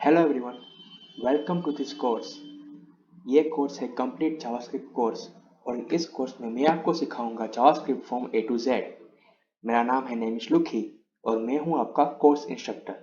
Hello everyone, welcome to this course. ये course है complete JavaScript course और इस कोर्स में मैं आपको सिखाऊंगा JavaScript from A to Z. मेरा नाम है नेमिश लुखी और मैं हूं आपका कोर्स इंस्ट्रक्टर।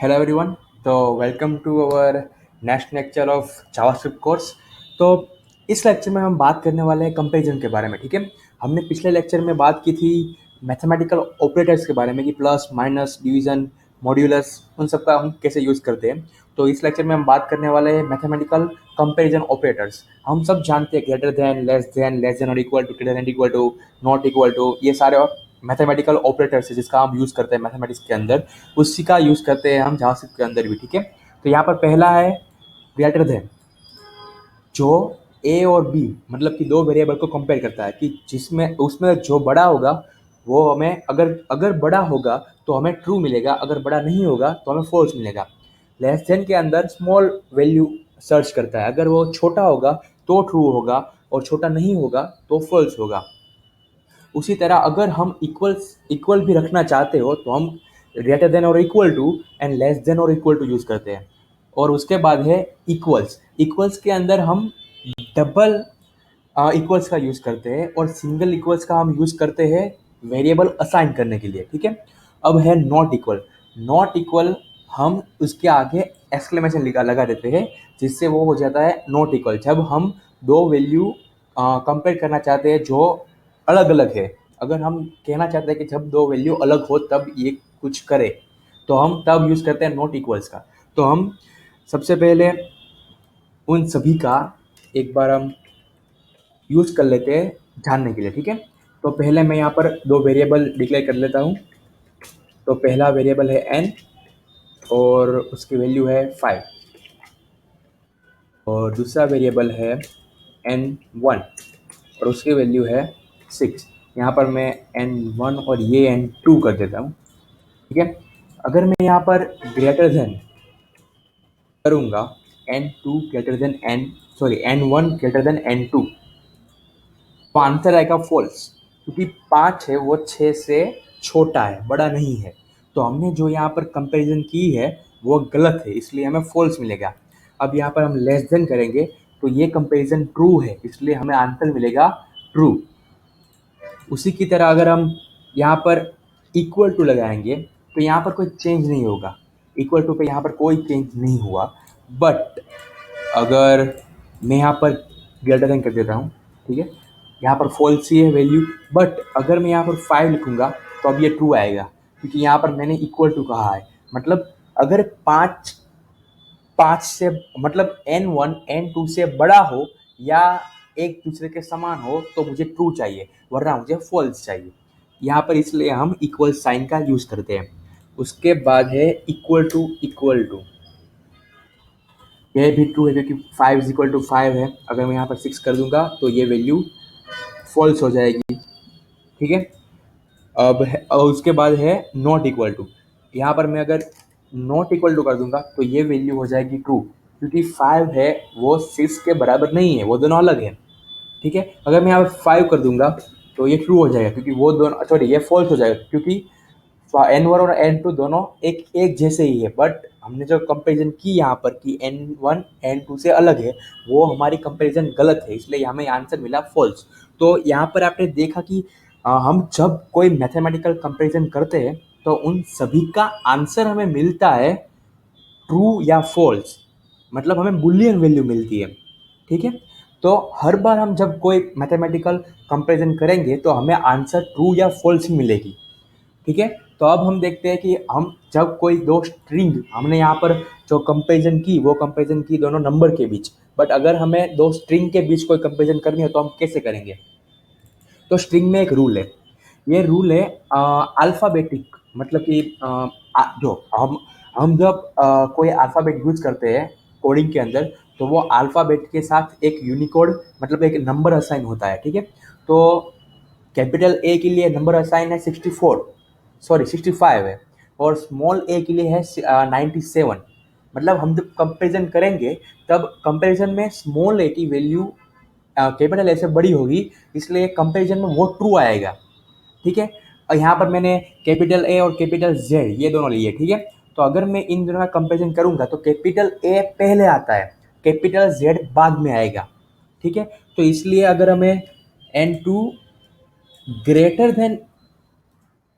हेलो एवरीवन, तो welcome to our next lecture of JavaScript course. तो इस लेक्चर में हम बात करने वाले हैं कंपैरिजन के बारे में। ठीक है, हमने पिछले लेक्चर में बात की थी मैथमेटिकल ऑपरेटर्स के बारे में कि प्लस माइनस डिवीजन मॉड्यूलस उन सब का हम कैसे यूज़ करते हैं। तो इस लेक्चर में हम बात करने वाले हैं मैथमेटिकल कंपैरिजन ऑपरेटर्स। हम सब जानते हैं ग्रेटर देन, लेस देन और equal to, greater than equal to, not equal to, ये सारे मैथमेटिकल ऑपरेटर्स है जिसका हम यूज़ करते हैं मैथमेटिक्स के अंदर, उसी का यूज़ करते हैं हम जावास्क्रिप्ट के अंदर भी। ठीक है, तो यहाँ पर पहला है ग्रेटर देन, जो ए और बी मतलब कि दो वेरिएबल को कंपेयर करता है कि जिसमें उसमें जो बड़ा होगा वो हमें अगर अगर बड़ा होगा तो हमें ट्रू मिलेगा, अगर बड़ा नहीं होगा तो हमें फॉल्स मिलेगा। लेस देन के अंदर स्मॉल वैल्यू सर्च करता है, अगर वो छोटा होगा तो ट्रू होगा और छोटा नहीं होगा तो फॉल्स होगा। उसी तरह अगर हम इक्वल भी रखना चाहते हो तो हम ग्रेटर देन और equal to and less than और इक्वल टू यूज़ करते हैं। और उसके बाद है इक्वल्स। इक्वल्स के अंदर हम डबल इक्वल्स का यूज़ करते हैं और सिंगल इक्वल्स का हम यूज़ करते हैं वेरिएबल असाइन करने के लिए। ठीक है, अब है नॉट इक्वल। नॉट इक्वल हम उसके आगे एक्सक्लेमेशन लगा देते हैं जिससे वो हो जाता है नॉट इक्वल। जब हम दो वैल्यू कंपेयर करना चाहते हैं जो अलग अलग है, अगर हम कहना चाहते हैं कि जब दो वैल्यू अलग हो तब ये कुछ करे तो हम तब यूज़ करते हैं नॉट इक्वल्स का। तो हम सबसे पहले उन सभी का एक बार हम यूज़ कर लेते हैं जानने के लिए। ठीक है, तो पहले मैं यहाँ पर दो वेरिएबल डिक्लेयर कर लेता हूँ। तो पहला वेरिएबल है n और उसकी वैल्यू है 5 और दूसरा वेरिएबल है n1 और उसकी वैल्यू है 6। यहाँ पर मैं n1 और ये n2 कर देता हूँ। ठीक है, अगर मैं यहाँ पर ग्रेटर देन करूँगा n2 greater than n1 greater than n2 तो आंसर आएगा फॉल्स, क्योंकि 5 है वो 6 से छोटा है, बड़ा नहीं है। तो हमने जो यहाँ पर कंपैरिजन की है वो गलत है, इसलिए हमें फॉल्स मिलेगा। अब यहाँ पर हम लेस देन करेंगे तो ये कंपैरिजन ट्रू है, इसलिए हमें आंसर मिलेगा ट्रू। उसी की तरह अगर हम यहाँ पर इक्वल टू लगाएंगे तो यहाँ पर कोई चेंज नहीं होगा। इक्वल टू पे यहाँ पर कोई चेंज नहीं हुआ। बट अगर मैं यहाँ पर ग्रेटर देन कर देता हूँ, ठीक है, यहाँ पर फॉल्स ही है वैल्यू। बट अगर मैं यहाँ पर 5 लिखूँगा तो अब ये ट्रू आएगा, क्योंकि यहाँ पर मैंने इक्वल टू कहा है। मतलब अगर 5 से मतलब n1 n2 से बड़ा हो या एक दूसरे के समान हो तो मुझे ट्रू चाहिए, वरना मुझे फॉल्स चाहिए। यहाँ पर इसलिए हम इक्वल साइन का यूज़ करते हैं। उसके बाद है इक्वल टू। यह भी ट्रू है क्योंकि 5 इज इक्वल टू 5 है। अगर मैं यहाँ पर 6 कर दूंगा तो ये वैल्यू फॉल्स हो जाएगी। ठीक है, अब और उसके बाद है नॉट इक्वल टू। यहाँ पर मैं अगर नॉट इक्वल टू कर दूंगा तो ये वैल्यू हो जाएगी ट्रू, क्योंकि 5 है वो 6 के बराबर नहीं है, वो दोनों अलग है। ठीक है, अगर मैं यहाँ पर 5 कर दूंगा तो ये ट्रू हो जाएगा, क्योंकि वो दोनों सॉरी ये फॉल्स हो जाएगा, क्योंकि n1 और n2 दोनों एक जैसे ही है। बट हमने जो कंपैरिजन की यहाँ पर कि n1 n2 से अलग है, वो हमारी कंपैरिजन गलत है, इसलिए हमें आंसर मिला फॉल्स। तो यहाँ पर आपने देखा कि हम जब कोई मैथमेटिकल कंपैरिजन करते हैं तो उन सभी का आंसर हमें मिलता है ट्रू या फॉल्स, मतलब हमें बुलियन वैल्यू मिलती है। ठीक है, तो हर बार हम जब कोई मैथमेटिकल कंपैरिजन करेंगे तो हमें आंसर ट्रू या फॉल्स ही मिलेगी। ठीक है, तो अब हम देखते हैं कि हम जब कोई दो स्ट्रिंग, हमने यहाँ पर जो कंपैरिजन की वो कंपैरिजन की दोनों नंबर के बीच, बट अगर हमें दो स्ट्रिंग के बीच कोई कंपैरिजन करनी है तो हम कैसे करेंगे। तो स्ट्रिंग में एक रूल है, ये रूल है अल्फ़ाबेटिक, मतलब कि जो हम जब कोई अल्फ़ाबेट यूज करते हैं कोडिंग के अंदर तो वो अल्फ़ाबेट के साथ एक यूनिकोड मतलब एक नंबर असाइन होता है। ठीक है, तो कैपिटल ए के लिए नंबर असाइन है 65 है और स्मॉल ए के लिए है 97। मतलब हम जब कंपैरिजन करेंगे तब कंपैरिजन में स्मॉल ए की वैल्यू कैपिटल ए से बड़ी होगी, इसलिए कंपैरिजन में वो ट्रू आएगा। ठीक है, और यहाँ पर मैंने कैपिटल ए और कैपिटल जेड ये दोनों लिए। ठीक है, तो अगर मैं इन दोनों का कंपेरिजन करूंगा तो कैपिटल ए पहले आता है, कैपिटल जेड बाद में आएगा, ठीक है। तो इसलिए अगर हमें N2 greater than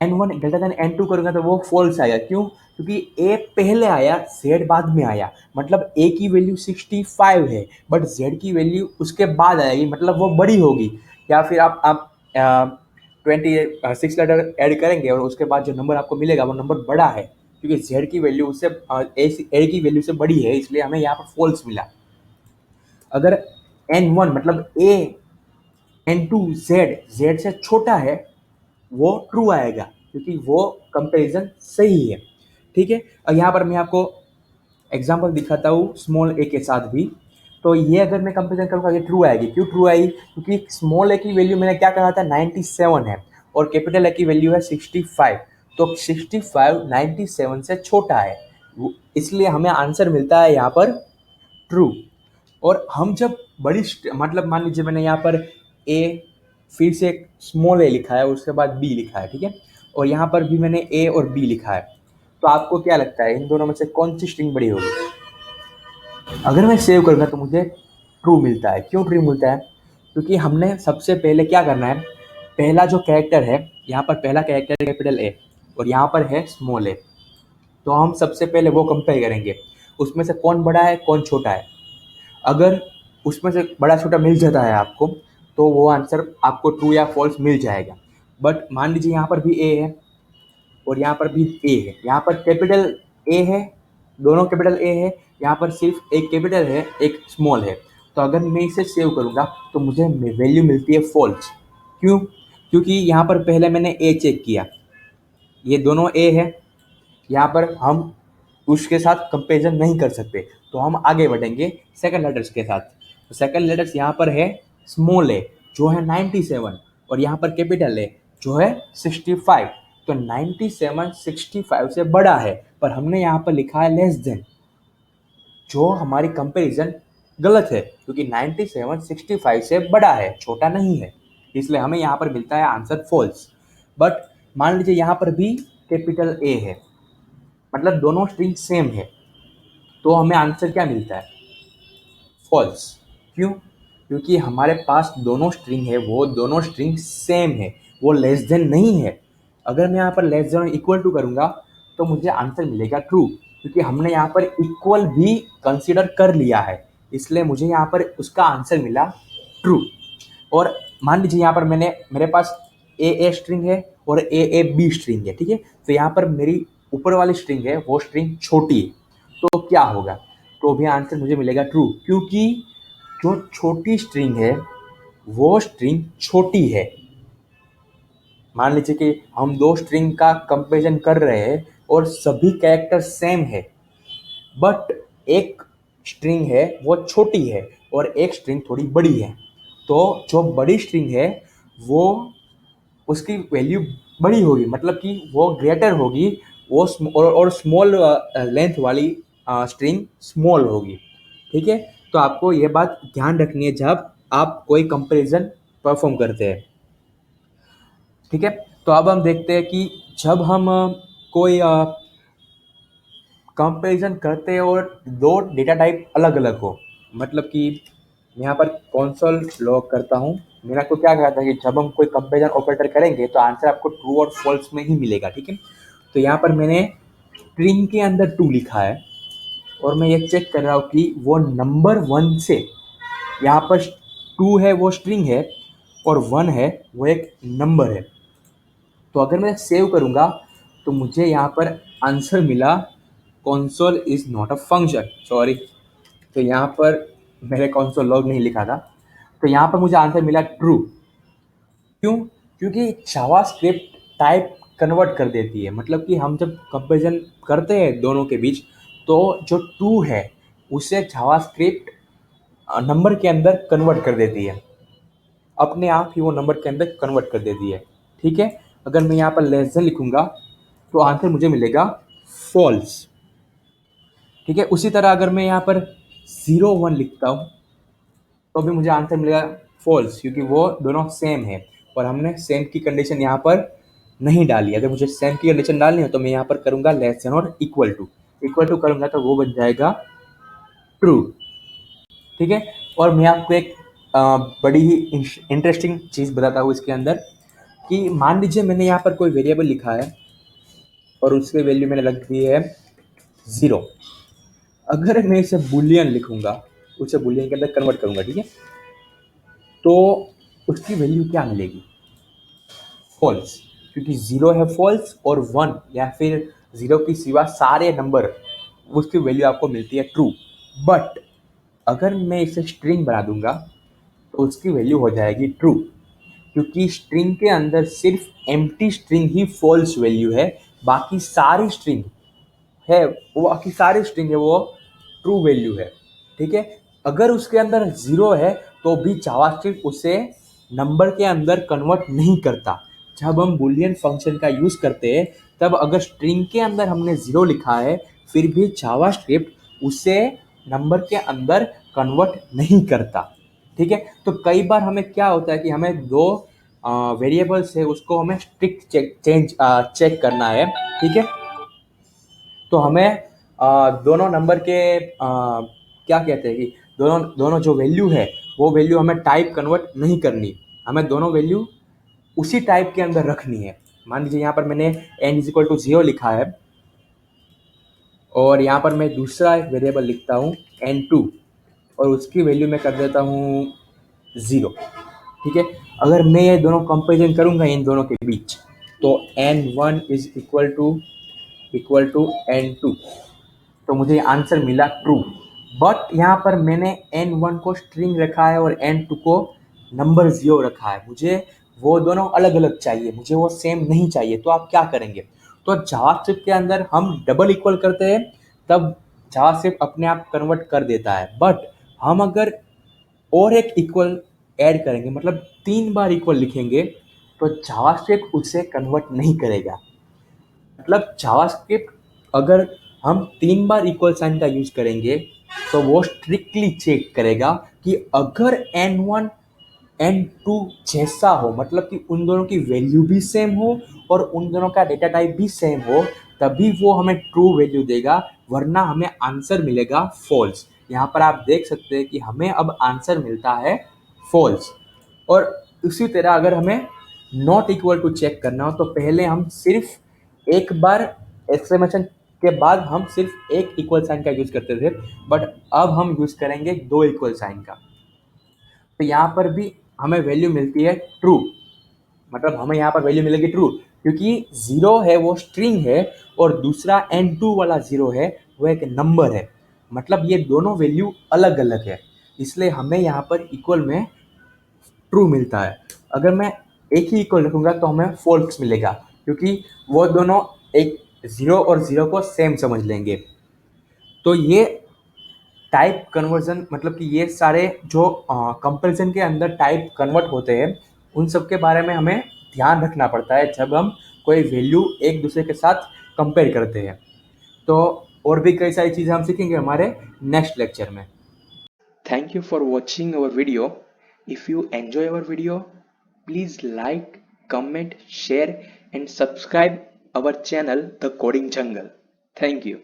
N1 greater than N2 करूंगा तो वो फॉल्स आएगा। क्यों? क्योंकि ए पहले आया, जेड बाद में आया, मतलब ए की वैल्यू 65 है बट जेड की वैल्यू उसके बाद आएगी, मतलब वो बड़ी होगी। या फिर आप 26 लेटर ऐड करेंगे और उसके बाद जो नंबर आपको मिलेगा वो नंबर बड़ा है, क्योंकि जेड की वैल्यू उससे ए की वैल्यू से बड़ी है, इसलिए हमें यहाँ पर फॉल्स मिला। अगर N1 मतलब ए, N2 जेड से छोटा है, वो ट्रू आएगा, क्योंकि वो कंपैरिजन सही है, ठीक है। और यहाँ पर मैं आपको एग्जांपल दिखाता हूँ स्मॉल ए के साथ भी। तो ये अगर मैं कंपैरिजन करूँगा ये ट्रू आएगी। क्यों ट्रू आएगी? क्योंकि स्मॉल ए की वैल्यू मैंने क्या कहा था 97 है और कैपिटल ए की वैल्यू है 65। तो 65 97 से छोटा है, इसलिए हमें आंसर मिलता है यहाँ पर ट्रू। और हम जब मतलब मान लीजिए मैंने यहाँ पर ए, फिर से एक स्मॉल ए लिखा है, उसके बाद बी लिखा है, ठीक है, और यहाँ पर भी मैंने ए और बी लिखा है। तो आपको क्या लगता है इन दोनों में से कौन सी स्ट्रिंग बड़ी होगी? अगर मैं सेव करूँगा तो मुझे ट्रू मिलता है। क्यों ट्रू मिलता है? क्योंकि हमने सबसे पहले क्या करना है, पहला जो कैरेक्टर है, यहाँ पर पहला कैरेक्टर है कैपिटल ए और यहाँ पर है स्मॉल ए, तो हम सबसे पहले वो कंपेयर करेंगे, उसमें से कौन बड़ा है कौन छोटा है। अगर उसमें से बड़ा छोटा मिल जाता है आपको, तो वो आंसर आपको ट्रू या फॉल्स मिल जाएगा। बट मान लीजिए यहाँ पर भी ए है और यहाँ पर भी ए है, यहाँ पर कैपिटल ए है, दोनों कैपिटल ए है, यहाँ पर सिर्फ एक कैपिटल है एक स्मॉल है। तो अगर मैं इसे सेव करूँगा तो मुझे वैल्यू मिलती है फॉल्स। क्यों? क्योंकि यहाँ पर पहले मैंने ए चेक किया, ये दोनों ए है, यहाँ पर हम उसके साथ कंपेरिजन नहीं कर सकते, तो हम आगे बढ़ेंगे सेकंड लेटर्स के साथ। तो सेकंड लेटर्स यहाँ पर है स्मॉल ए जो है 97 और यहाँ पर कैपिटल ए जो है 65। तो 97 65 से बड़ा है, पर हमने यहाँ पर लिखा है लेस देन, जो हमारी कंपैरिजन गलत है, क्योंकि 97 65 से बड़ा है, छोटा नहीं है, इसलिए हमें यहाँ पर मिलता है आंसर फॉल्स। बट मान लीजिए यहाँ पर भी कैपिटल ए है, मतलब दोनों स्ट्रिंग सेम है, तो हमें आंसर क्या मिलता है? फॉल्स। क्यों? क्योंकि हमारे पास दोनों स्ट्रिंग है, वो दोनों स्ट्रिंग सेम है, वो लेस देन नहीं है। अगर मैं यहाँ पर लेस देन इक्वल टू करूँगा तो मुझे आंसर मिलेगा ट्रू, क्योंकि हमने यहाँ पर इक्वल भी कंसीडर कर लिया है, इसलिए मुझे यहाँ पर उसका आंसर मिला ट्रू। और मान लीजिए यहाँ पर मेरे पास ए स्ट्रिंग है और ए बी स्ट्रिंग है, ठीक है। तो यहाँ पर मेरी ऊपर वाली स्ट्रिंग है वो स्ट्रिंग छोटी है, तो क्या होगा? तो भी आंसर मुझे मिलेगा ट्रू, क्योंकि जो छोटी स्ट्रिंग है वो स्ट्रिंग छोटी है। मान लीजिए कि हम दो स्ट्रिंग का कंपैरिजन कर रहे हैं और सभी कैरेक्टर सेम है, बट एक स्ट्रिंग है वो छोटी है और एक स्ट्रिंग थोड़ी बड़ी है, तो जो बड़ी स्ट्रिंग है वो उसकी वैल्यू बड़ी होगी, मतलब कि वो ग्रेटर होगी, वो और स्मॉल लेंथ वाली स्ट्रिंग स्मॉल होगी, ठीक है। तो आपको ये बात ध्यान रखनी है जब आप कोई कंपैरिजन परफॉर्म करते हैं, ठीक है। तो अब हम देखते हैं कि जब हम कोई कंपैरिजन करते हैं और दो डेटा टाइप अलग अलग हो, मतलब कि मैं यहाँ पर कंसोल लॉग करता हूँ, मेरा को क्या कहा था कि जब हम कोई कंपैरिजन ऑपरेटर करेंगे तो आंसर आपको ट्रू और फॉल्स में ही मिलेगा, ठीक है। तो यहाँ पर मैंने स्ट्रिंग के अंदर 2 लिखा है और मैं ये चेक कर रहा हूँ कि वो नंबर 1 से, यहाँ पर 2 है वो स्ट्रिंग है और 1 है वो एक नंबर है। तो अगर मैं सेव करूँगा तो मुझे यहाँ पर आंसर मिला console is not a function, sorry, तो यहाँ पर मैंने console लॉग नहीं लिखा था, तो यहाँ पर मुझे आंसर मिला ट्रू। क्यों? क्योंकि जावास्क्रिप्ट टाइप कन्वर्ट कर देती है, मतलब कि हम जब कंपैरिजन करते हैं दोनों के बीच, तो जो ट्रू है उसे जावास्क्रिप्ट नंबर के अंदर कन्वर्ट कर देती है, अपने आप ही वो नंबर के अंदर कन्वर्ट कर देती है, ठीक है। अगर मैं यहाँ पर लेस देन लिखूँगा तो आंसर मुझे मिलेगा फॉल्स, ठीक है। उसी तरह अगर मैं यहाँ पर 01 लिखता हूँ तो भी मुझे आंसर मिलेगा फॉल्स, क्योंकि वो दोनों सेम है और हमने सेम की कंडीशन यहाँ पर नहीं डाली। अगर मुझे सेम की कंडीशन डालनी है तो मैं यहाँ पर करूँगा लेस देन और इक्वल टू करूँगा तो वो बन जाएगा ट्रू। ठीक है, और मैं आपको एक बड़ी ही इंटरेस्टिंग चीज़ बताता हूँ इसके अंदर कि मान लीजिए मैंने यहाँ पर कोई वेरिएबल लिखा है और उसके वैल्यू मैंने रख दी है 0। अगर मैं इसे बुलियन लिखूंगा, उसे बुलियन के अंदर कन्वर्ट करूंगा, ठीक है, तो उसकी वैल्यू क्या मिलेगी? फॉल्स, क्योंकि 0 है फॉल्स और 1 या फिर 0 की सिवा सारे नंबर उसकी वैल्यू आपको मिलती है ट्रू। बट अगर मैं इसे स्ट्रिंग बना दूंगा तो उसकी वैल्यू हो जाएगी ट्रू, क्योंकि स्ट्रिंग के अंदर सिर्फ एम्प्टी स्ट्रिंग ही फॉल्स वैल्यू है, बाकी सारी स्ट्रिंग है वो बाकी सारी स्ट्रिंग है वो ट्रू वैल्यू है। ठीक है, अगर उसके अंदर 0 है तो भी जावास्क्रिप्ट उसे नंबर के अंदर कन्वर्ट नहीं करता। जब हम बुलियन फंक्शन का यूज़ करते हैं तब अगर स्ट्रिंग के अंदर हमने 0 लिखा है फिर भी जावास्क्रिप्ट उसे नंबर के अंदर कन्वर्ट नहीं करता। ठीक है, तो कई बार हमें क्या होता है कि हमें दो वेरिएबल्स है उसको हमें स्ट्रिक्ट चेक करना है। ठीक है, तो हमें दोनों नंबर के क्या कहते हैं कि दोनों दोनों जो वैल्यू है वो वैल्यू हमें टाइप कन्वर्ट नहीं करनी, हमें दोनों वैल्यू उसी टाइप के अंदर रखनी है। मान लीजिए यहाँ पर मैंने n इज इक्वल टू 0 लिखा है और यहाँ पर मैं दूसरा एक वेरिएबल लिखता हूँ n2 और उसकी वैल्यू मैं कर देता हूँ 0। ठीक है, अगर मैं ये दोनों कंपेरिजन करूँगा इन दोनों के बीच तो n1 is equal to n2, तो मुझे आंसर मिला ट्रू। बट यहाँ पर मैंने n1 को स्ट्रिंग रखा है और n2 को नंबर 0 रखा है, मुझे वो दोनों अलग अलग चाहिए, मुझे वो सेम नहीं चाहिए। तो आप क्या करेंगे? तो जावास्क्रिप्ट के अंदर हम डबल इक्वल करते हैं तब जावास्क्रिप्ट अपने आप कन्वर्ट कर देता है। बट हम अगर और एक इक्वल ऐड करेंगे, मतलब 3 बार इक्वल लिखेंगे, तो जावास्क्रिप्ट उसे कन्वर्ट नहीं करेगा। मतलब जावास्क्रिप्ट अगर हम 3 बार इक्वल साइन का यूज करेंगे तो वो स्ट्रिक्टली चेक करेगा कि अगर n1 n2 जैसा हो, मतलब कि उन दोनों की वैल्यू भी सेम हो और उन दोनों का डेटा टाइप भी सेम हो, तभी वो हमें ट्रू वैल्यू देगा, वरना हमें आंसर मिलेगा फॉल्स। यहाँ पर आप देख सकते हैं कि हमें अब आंसर मिलता है फॉल्स। और उसी तरह अगर हमें नॉट इक्वल टू चेक करना हो तो पहले हम सिर्फ एक बार एक्सक्लेमेशन के बाद हम सिर्फ एक इक्वल साइन का यूज करते थे, बट अब हम यूज करेंगे 2 इक्वल साइन का। तो यहाँ पर भी हमें वैल्यू मिलती है ट्रू, मतलब हमें यहाँ पर वैल्यू मिलेगी ट्रू, क्योंकि 0 है वो स्ट्रिंग है और दूसरा n2 वाला 0 है वो एक नंबर है, मतलब ये दोनों वैल्यू अलग अलग है, इसलिए हमें यहाँ पर इक्वल में ट्रू मिलता है। अगर मैं एक ही इक्वल रखूँगा तो हमें फॉल्स मिलेगा, क्योंकि वो दोनों एक 0 और 0 को सेम समझ लेंगे। तो ये टाइप कन्वर्जन, मतलब कि ये सारे जो कंपैरिजन के अंदर टाइप कन्वर्ट होते हैं उन सब के बारे में हमें ध्यान रखना पड़ता है जब हम कोई वैल्यू एक दूसरे के साथ कंपेयर करते हैं। तो और भी कई सारी चीज़ें हम सीखेंगे हमारे नेक्स्ट लेक्चर में। Thank you for watching our video. If you enjoy our video, please like, comment, share and subscribe our channel The Coding Jungle. Thank you.